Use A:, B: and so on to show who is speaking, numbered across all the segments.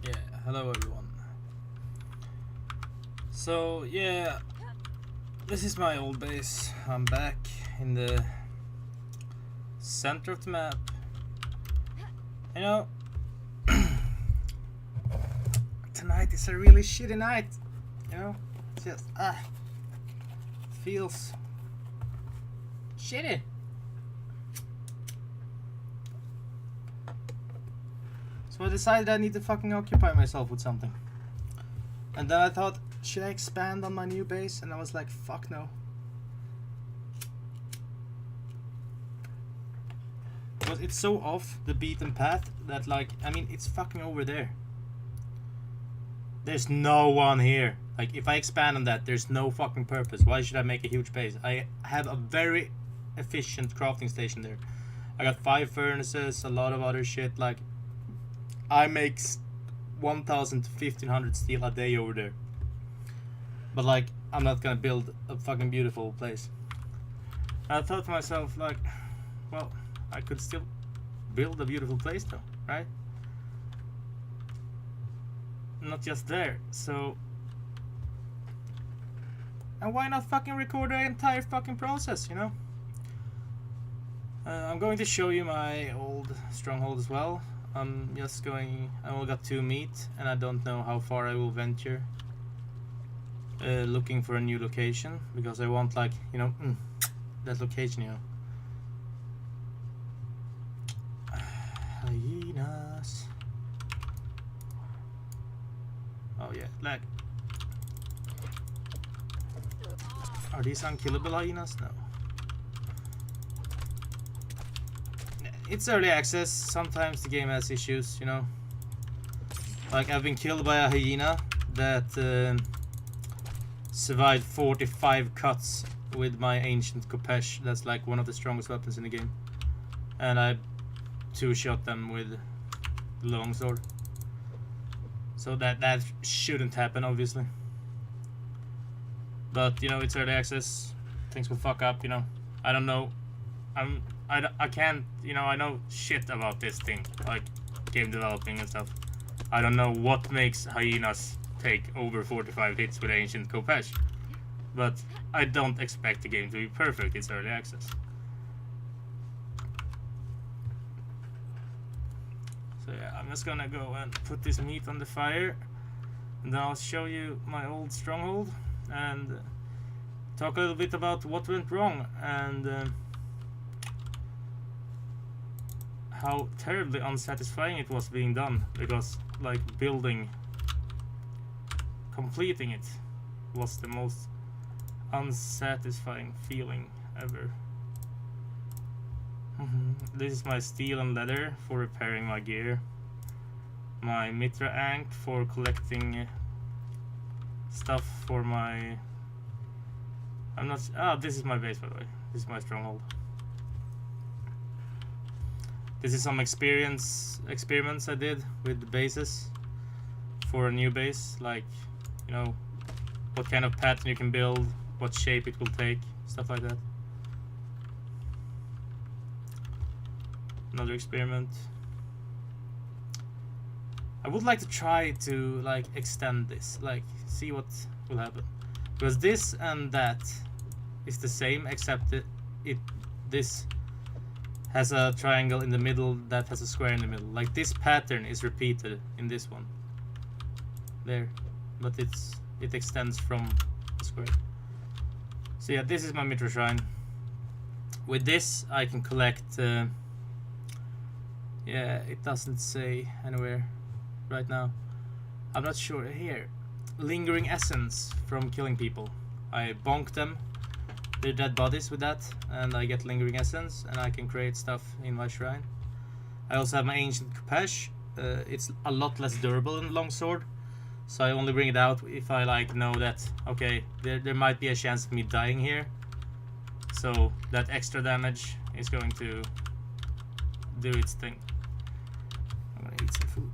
A: Yeah, hello everyone. So yeah, this is my old base. I'm back in the center of the map. You know, tonight is a really shitty night. You know, just feels shitty. So I decided I need to fucking occupy myself with something. And then I thought, should I expand on my new base? And I was like, fuck no. Because it's so off the beaten path that, like, I mean, it's fucking over there. There's no one here. Like, if I expand on that, there's no fucking purpose. Why should I make a huge base? I have a very efficient crafting station there. I got 5 furnaces, a lot of other shit. Like, I make 1,000 to 1,500 steel a day over there. But, like, I'm not gonna build a fucking beautiful place. I thought to myself, like, well, I could still build a beautiful place though, right? Not just there, so... And why not fucking record the entire fucking process, you know? I'm going to show you my old stronghold as well. I'm just going... I only got 2 meat, and I don't know how far I will venture. Looking for a new location, because I want, like, you know, that location, you know. Hyenas. Oh yeah, lag. Are these unkillable hyenas? No. It's early access. Sometimes the game has issues, you know. Like, I've been killed by a hyena that survived 45 cuts with my ancient Kopesh. That's like one of the strongest weapons in the game. And I 2-shot them with the longsword. So that shouldn't happen, obviously. But, you know, it's early access. Things will fuck up, you know. I don't know. I can't, you know, I know shit about this thing, like game developing and stuff. I don't know what makes hyenas take over 45 hits with ancient Kopesh. But I don't expect the game to be perfect. It's early access. So yeah, I'm just gonna go and put this meat on the fire, and then I'll show you my old stronghold and talk a little bit about what went wrong and how terribly unsatisfying it was being done, because like completing it was the most unsatisfying feeling ever. This is my steel and leather for repairing my gear. My Mitra Ankh for collecting stuff for my... this is my base, by the way. This is my stronghold. This is some experiments I did with the bases for a new base, like, you know, what kind of pattern you can build, what shape it will take, stuff like that. Another experiment. I would like to try to, like, extend this, like, see what will happen, because this and that is the same, except this has a triangle in the middle that has a square in the middle. Like, this pattern is repeated in this one there, but it extends from the square. So yeah, this is my Mitra shrine. With this I can collect yeah, it doesn't say anywhere right now. I'm not sure. Here, lingering essence from killing people. I bonk them, their dead bodies, with that, and I get lingering essence, and I can create stuff in my shrine. I also have my ancient Kopesh. It's a lot less durable than longsword, so I only bring it out if I, like, know that, okay, there might be a chance of me dying here, so that extra damage is going to do its thing. I'm gonna eat some food.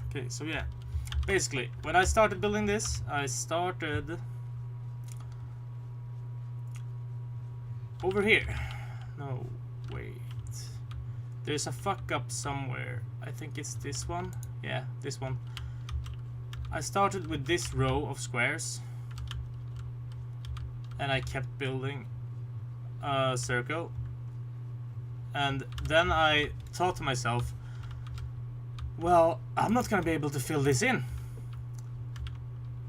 A: Okay, so yeah, basically, when I started building this, I started over here. No, wait. There's a fuck up somewhere. I think it's this one. Yeah, this one. I started with this row of squares. And I kept building a circle. And then I thought to myself, well, I'm not gonna be able to fill this in.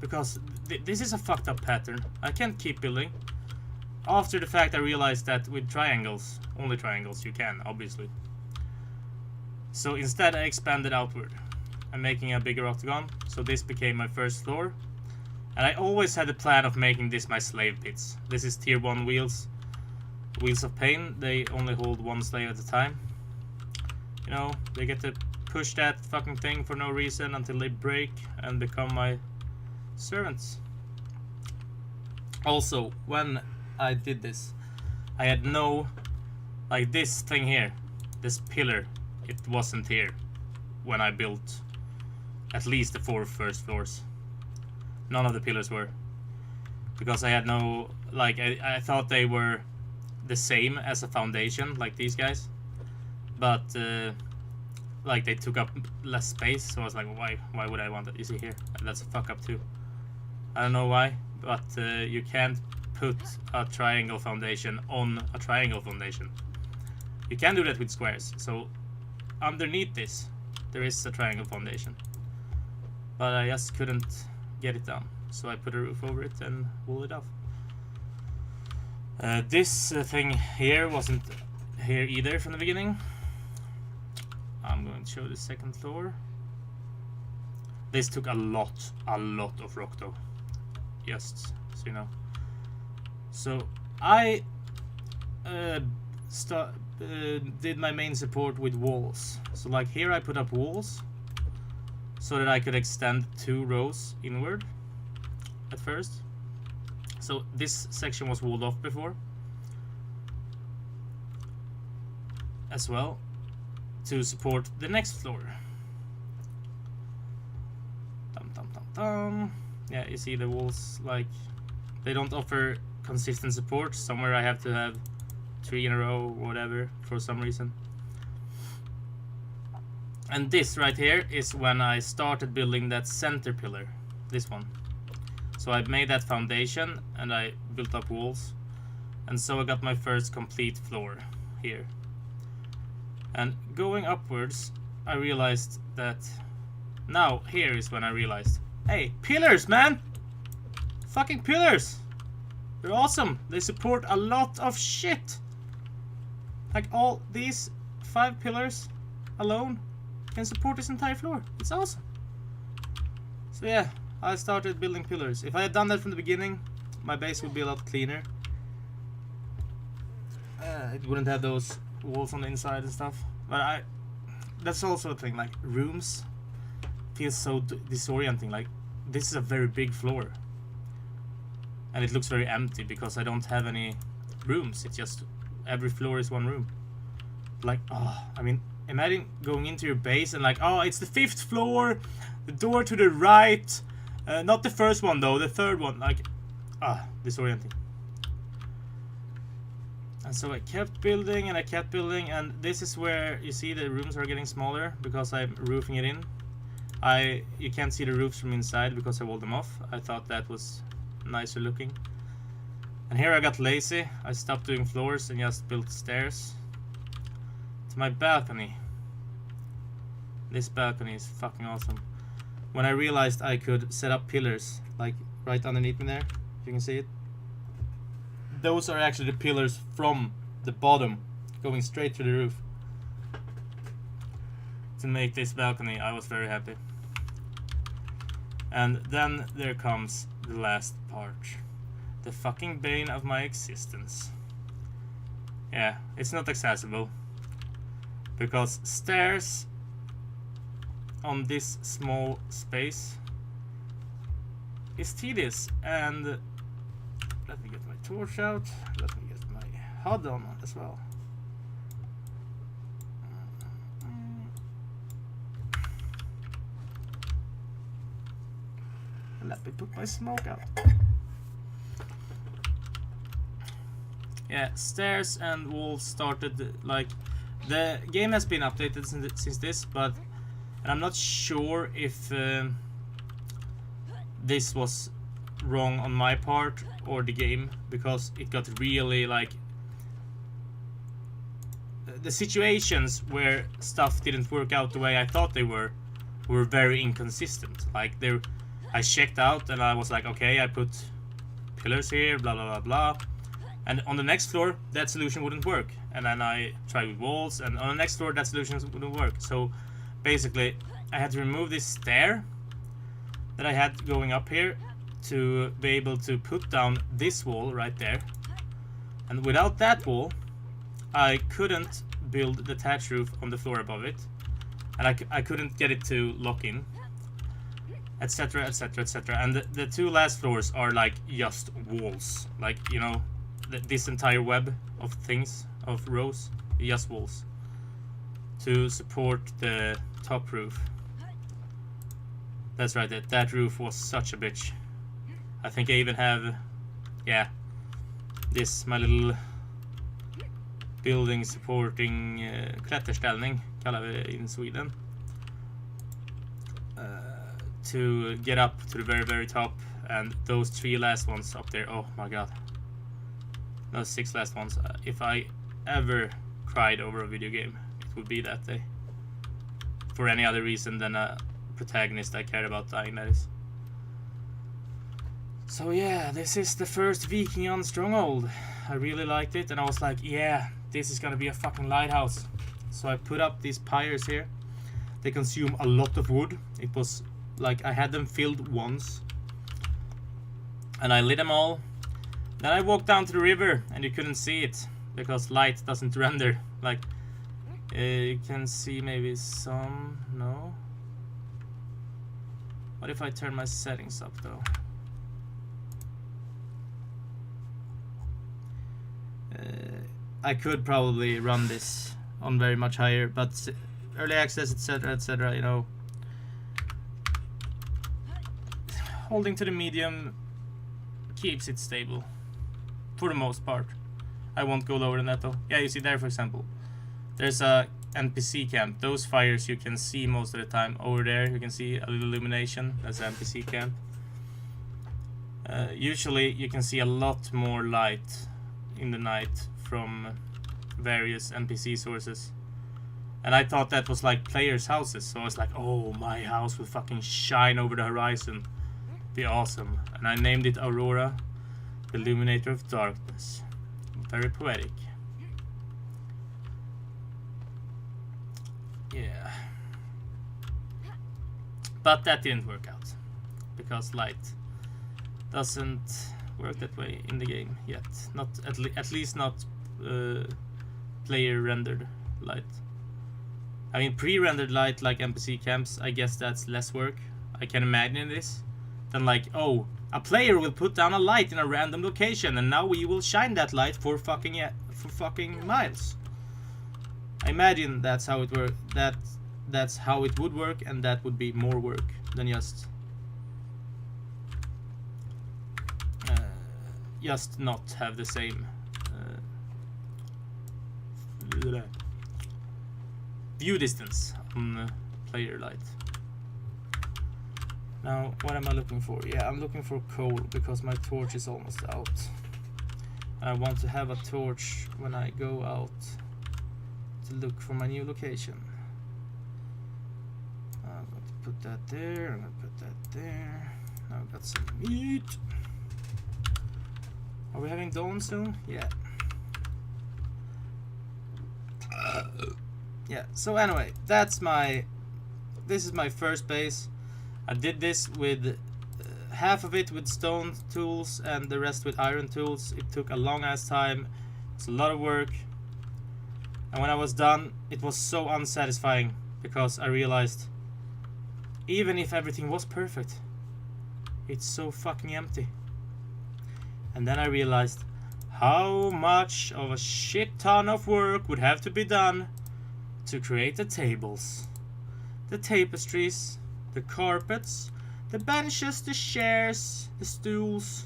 A: Because this is a fucked up pattern. I can't keep building. After the fact, I realized that with triangles, only triangles, you can, obviously. So instead I expanded outward. I'm making a bigger octagon, so this became my first floor. And I always had the plan of making this my slave pits. This is tier 1 wheels. Wheels of pain, they only hold one slave at a time. You know, they get to push that fucking thing for no reason until they break and become my servants. Also, when I did this, I had no, like this thing here, this pillar, it wasn't here when I built at least the 4 first floors. None of the pillars were, because I had no, like, I thought they were the same as a foundation, like these guys, but like they took up less space, so I was like, why would I want that? You see here, that's a fuck up too. I don't know why, but you can't put a triangle foundation on a triangle foundation. You can do that with squares, so underneath this there is a triangle foundation, but I just couldn't get it down, so I put a roof over it and wool it off. This thing here wasn't here either from the beginning. I'm going to show the second floor. This took a lot of rock though, just so you know. So I did my main support with walls. So like here I put up walls so that I could extend 2 rows inward at first. So this section was walled off before as well to support the next floor. Yeah, you see the walls, like they don't offer consistent support. Somewhere I have to have 3 in a row or whatever for some reason. And this right here is when I started building that center pillar, this one. So I made that foundation and I built up walls, and so I got my first complete floor here. And going upwards, I realized that now here is when I realized, hey, pillars, man! Fucking pillars! They're awesome. They support a lot of shit. Like all these 5 pillars alone can support this entire floor. It's awesome. So yeah, I started building pillars. If I had done that from the beginning, my base would be a lot cleaner. It wouldn't have those walls on the inside and stuff. But that's also a thing, like rooms feel so disorienting. Like this is a very big floor. And it looks very empty because I don't have any rooms. It's just every floor is one room. Like, oh, I mean, imagine going into your base and like, oh, it's the 5th floor, the door to the right, not the first one though, the 3rd one. Like, disorienting. And so I kept building and I kept building, and this is where you see the rooms are getting smaller because I'm roofing it in. You can't see the roofs from inside because I walled them off. I thought that was nicer looking. And here I got lazy. I stopped doing floors and just built stairs to my balcony. This balcony is fucking awesome. When I realized I could set up pillars, like right underneath me there, if you can see it. Those are actually the pillars from the bottom going straight to the roof. To make this balcony, I was very happy. And then there comes the last part. The fucking bane of my existence. Yeah, it's not accessible. Because stairs on this small space is tedious. And let me get my torch out. Let me get my HUD on as well. Let me put my smoke out. Yeah, stairs and walls started like The game has been updated since this, but and I'm not sure if this was wrong on my part or the game, because it got really like the situations where stuff didn't work out the way I thought they were very inconsistent. Like I checked out and I was like, okay, I put pillars here, blah blah blah blah, and on the next floor that solution wouldn't work, and then I tried with walls, and on the next floor that solution wouldn't work. So basically I had to remove this stair that I had going up here to be able to put down this wall right there, and without that wall I couldn't build the thatch roof on the floor above it, and I couldn't get it to lock in, etc etc etc. And the two last floors are like just walls, like, you know, this entire web of things, of rows, just walls to support the top roof. That's right, that roof was such a bitch. I think I even have, yeah, this, my little building supporting klätterställning, kallar vi det in Sweden, to get up to the very very top. And those 3 last ones up there, oh my god, those 6 last ones, if I ever cried over a video game, it would be that day, for any other reason than a protagonist I cared about dying, that is. So yeah, this is the first Viking stronghold. I really liked it, and I was like, yeah, this is gonna be a fucking lighthouse. So I put up these pyres here. They consume a lot of wood. It was like I had them filled once, and I lit them all. Then I walked down to the river, and you couldn't see it because light doesn't render. Like you can see maybe some, no. What if I turn my settings up though? I could probably run this on very much higher, but early access, etc etc, you know, holding to the medium keeps it stable for the most part. I won't go lower than that though. Yeah, you see there, for example, there's a NPC camp. Those fires you can see most of the time. Over there you can see a little illumination. That's an NPC camp. Usually you can see a lot more light in the night from various NPC sources, and I thought that was like players' houses, so I was like, oh, my house will fucking shine over the horizon, be awesome. And I named it Aurora, the Illuminator of Darkness. Very poetic. Yeah, but that didn't work out because light doesn't work that way in the game yet. Not at least not player rendered light. I mean, pre-rendered light like NPC camps, I guess that's less work. I can imagine this than like, oh, a player will put down a light in a random location and now we will shine that light for fucking miles. I imagine that's how it works. That's how it would work, and that would be more work than just not have the same view distance on player light. Now, what am I looking for? Yeah, I'm looking for coal because my torch is almost out. I want to have a torch when I go out to look for my new location. I'm going to put that there, I'm going to put that there. Now I've got some meat. Are we having dawn soon? Yeah. Yeah, so anyway, this is my first base. I did this with half of it with stone tools and the rest with iron tools. It took a long ass time. It's a lot of work. And when I was done, it was so unsatisfying because I realized even if everything was perfect, it's so fucking empty. And then I realized how much of a shit ton of work would have to be done to create the tables, the tapestries, the carpets, the benches, the chairs, the stools,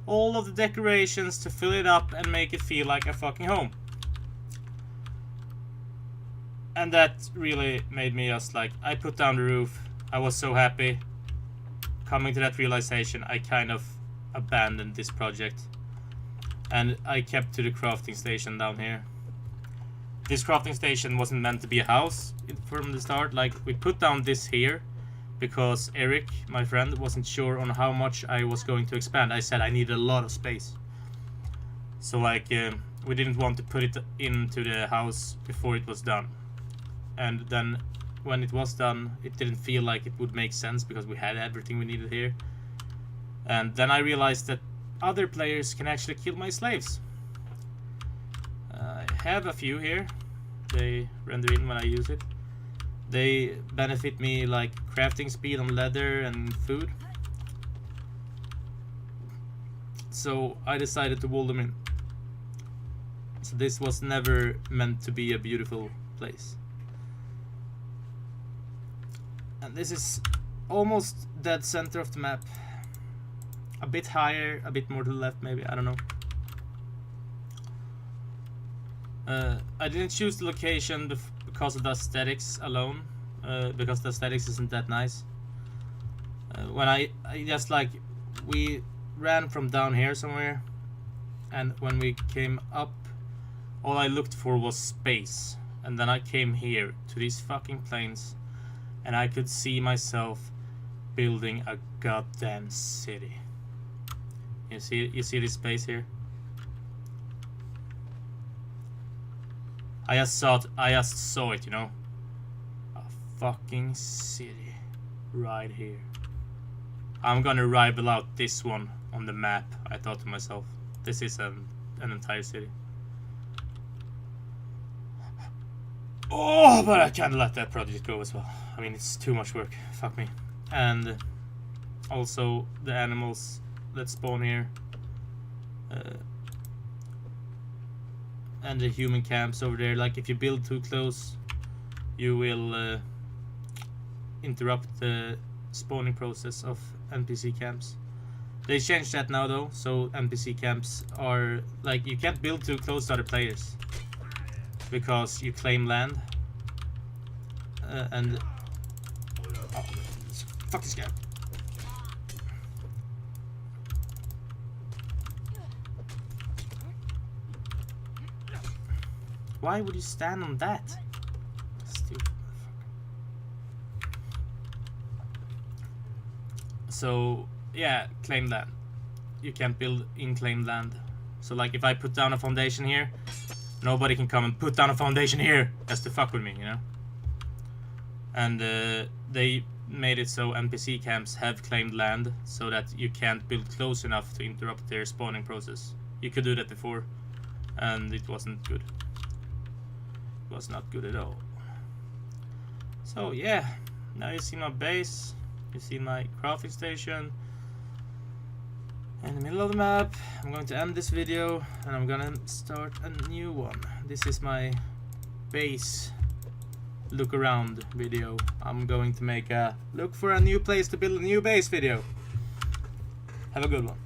A: all of the decorations to fill it up and make it feel like a fucking home. And that really made me just like, I put down the roof. I was so happy. Coming to that realization, I kind of abandoned this project. And I kept to the crafting station down here. This crafting station wasn't meant to be a house from the start. Like, we put down this here because Eric, my friend, wasn't sure on how much I was going to expand. I said I needed a lot of space. So like, we didn't want to put it into the house before it was done. And then when it was done, it didn't feel like it would make sense because we had everything we needed here. And then I realized that other players can actually kill my slaves. I have a few here. They render in when I use it. They benefit me like crafting speed on leather and food. So I decided to wall them in. So this was never meant to be a beautiful place. And this is almost dead center of the map. A bit higher, a bit more to the left maybe, I don't know. I didn't choose the location because of the aesthetics alone, because the aesthetics isn't that nice. When I just like, we ran from down here somewhere, and when we came up, all I looked for was space. And then I came here to these fucking plains, and I could see myself building a goddamn city. You see this space here? I just saw it, you know? A fucking city right here. I'm gonna rival out this one on the map, I thought to myself. This is an entire city. Oh, but I can't let that project go as well. I mean, it's too much work. Fuck me. And also the animals that spawn here. And the human camps over there. Like, if you build too close, you will interrupt the spawning process of NPC camps. They changed that now though, so NPC camps are like, you can't build too close to other players because you claim land. And oh, fuck this guy. Why would you stand on that? Stupid motherfucker. So yeah, claim land. You can't build in claimed land. So like, if I put down a foundation here, nobody can come and put down a foundation here just to fuck with me, you know? And they made it so NPC camps have claimed land so that you can't build close enough to interrupt their spawning process. You could do that before, and it wasn't good. It was not good at all. So yeah, now you see my base, you see my crafting station in the middle of the map. I'm going to end this video and I'm gonna start a new one. This is my base look around video. I'm going to make a look for a new place to build a new base video. Have a good one.